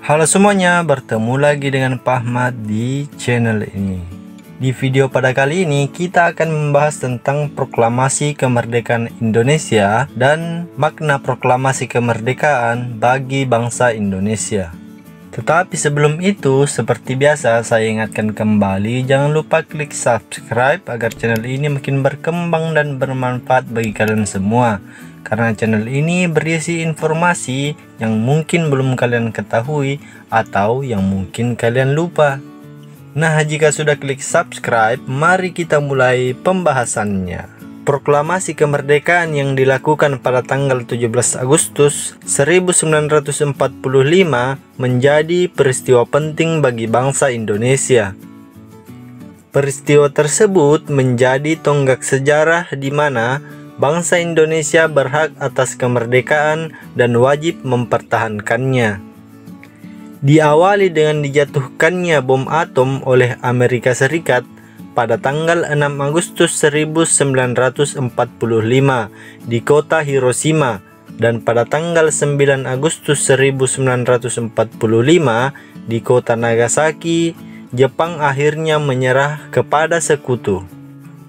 Halo semuanya, bertemu lagi dengan Pak Ahmad di channel ini. Di video pada kali ini kita akan membahas tentang proklamasi kemerdekaan Indonesia dan makna proklamasi kemerdekaan bagi bangsa Indonesia. Tetapi sebelum itu, seperti biasa saya ingatkan kembali, jangan lupa klik subscribe agar channel ini makin berkembang dan bermanfaat bagi kalian semua. Karena channel ini berisi informasi yang mungkin belum kalian ketahui atau yang mungkin kalian lupa. Nah, jika sudah klik subscribe, mari kita mulai pembahasannya. Proklamasi kemerdekaan yang dilakukan pada tanggal 17 Agustus 1945 menjadi peristiwa penting bagi bangsa Indonesia. Peristiwa tersebut menjadi tonggak sejarah di mana bangsa Indonesia berhak atas kemerdekaan dan wajib mempertahankannya. Diawali dengan dijatuhkannya bom atom oleh Amerika Serikat pada tanggal 6 Agustus 1945 di kota Hiroshima dan pada tanggal 9 Agustus 1945 di kota Nagasaki, Jepang akhirnya menyerah kepada sekutu.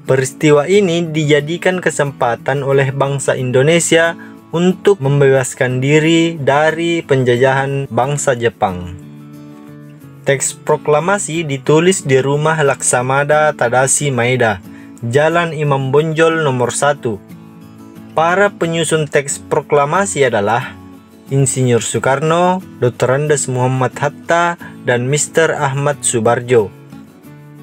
Peristiwa ini dijadikan kesempatan oleh bangsa Indonesia untuk membebaskan diri dari penjajahan bangsa Jepang. Teks proklamasi ditulis di rumah Laksamada Tadashi Maeda, Jalan Imam Bonjol nomor 1. Para penyusun teks proklamasi adalah Insinyur Soekarno, Dr. Andes Muhammad Hatta, dan Mr. Ahmad Subarjo.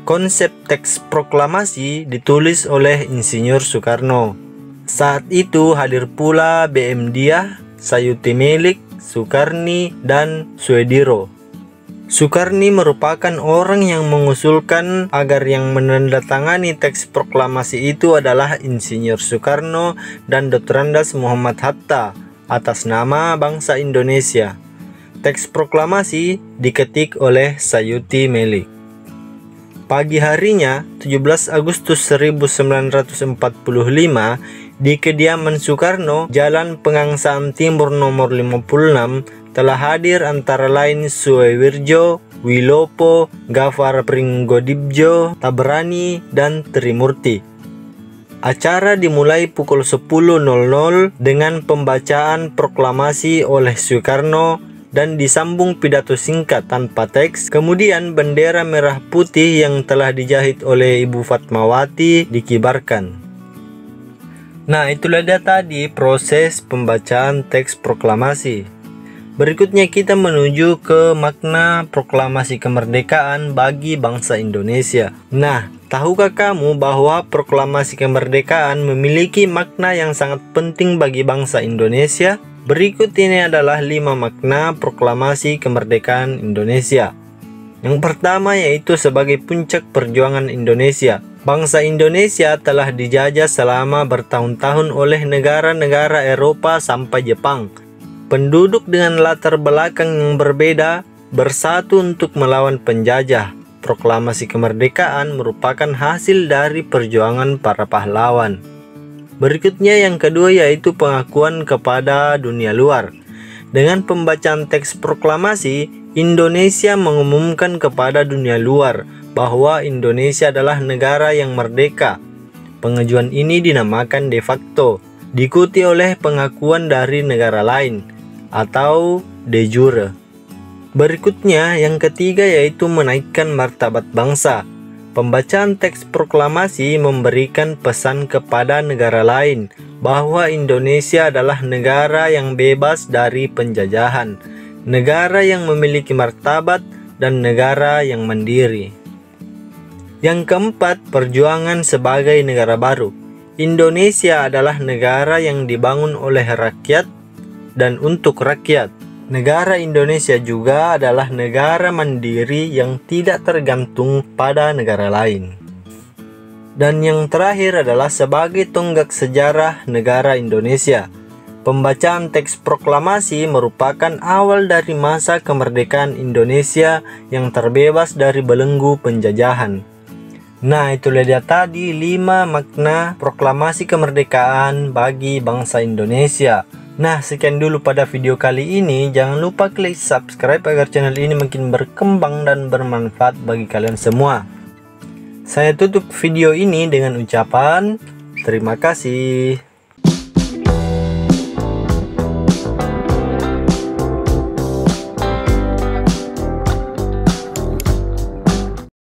Konsep teks proklamasi ditulis oleh Insinyur Soekarno. Saat itu hadir pula B.M. Dyah, Sayuti Melik, Sukarni, dan Suediro. Sukarni merupakan orang yang mengusulkan agar yang menandatangani teks proklamasi itu adalah Insinyur Soekarno dan Dr. Andes Muhammad Hatta atas nama bangsa Indonesia. Teks proklamasi diketik oleh Sayuti Melik. Pagi harinya, 17 Agustus 1945, di kediaman Soekarno, Jalan Pegangsaan Timur nomor 56, telah hadir antara lain Suwewirjo, Wilopo, Gafar Pringgodibjo, Tabrani, dan Trimurti. Acara dimulai pukul 10.00 dengan pembacaan proklamasi oleh Soekarno dan disambung pidato singkat tanpa teks. Kemudian bendera merah putih yang telah dijahit oleh Ibu Fatmawati dikibarkan. Nah, itulah dia tadi proses pembacaan teks proklamasi. Berikutnya kita menuju ke makna proklamasi kemerdekaan bagi bangsa Indonesia. Nah, tahukah kamu bahwa proklamasi kemerdekaan memiliki makna yang sangat penting bagi bangsa Indonesia? Berikut ini adalah 5 makna proklamasi kemerdekaan Indonesia. Yang pertama yaitu sebagai puncak perjuangan Indonesia. Bangsa Indonesia telah dijajah selama bertahun-tahun oleh negara-negara Eropa sampai Jepang. Penduduk dengan latar belakang yang berbeda bersatu untuk melawan penjajah. Proklamasi kemerdekaan merupakan hasil dari perjuangan para pahlawan. Berikutnya yang kedua yaitu pengakuan kepada dunia luar. Dengan pembacaan teks proklamasi, Indonesia mengumumkan kepada dunia luar bahwa Indonesia adalah negara yang merdeka. Pengajuan ini dinamakan de facto, diikuti oleh pengakuan dari negara lain atau de jure. Berikutnya yang ketiga yaitu menaikkan martabat bangsa. Pembacaan teks proklamasi memberikan pesan kepada negara lain bahwa Indonesia adalah negara yang bebas dari penjajahan, negara yang memiliki martabat, dan negara yang mandiri. Yang keempat, perjuangan sebagai negara baru. Indonesia adalah negara yang dibangun oleh rakyat dan untuk rakyat. Negara Indonesia juga adalah negara mandiri yang tidak tergantung pada negara lain. Dan yang terakhir adalah sebagai tonggak sejarah negara Indonesia. Pembacaan teks proklamasi merupakan awal dari masa kemerdekaan Indonesia yang terbebas dari belenggu penjajahan. Nah, itulah dia tadi 5 makna proklamasi kemerdekaan bagi bangsa Indonesia. Nah, sekian dulu pada video kali ini. Jangan lupa klik subscribe agar channel ini makin berkembang dan bermanfaat bagi kalian semua. Saya tutup video ini dengan ucapan terima kasih.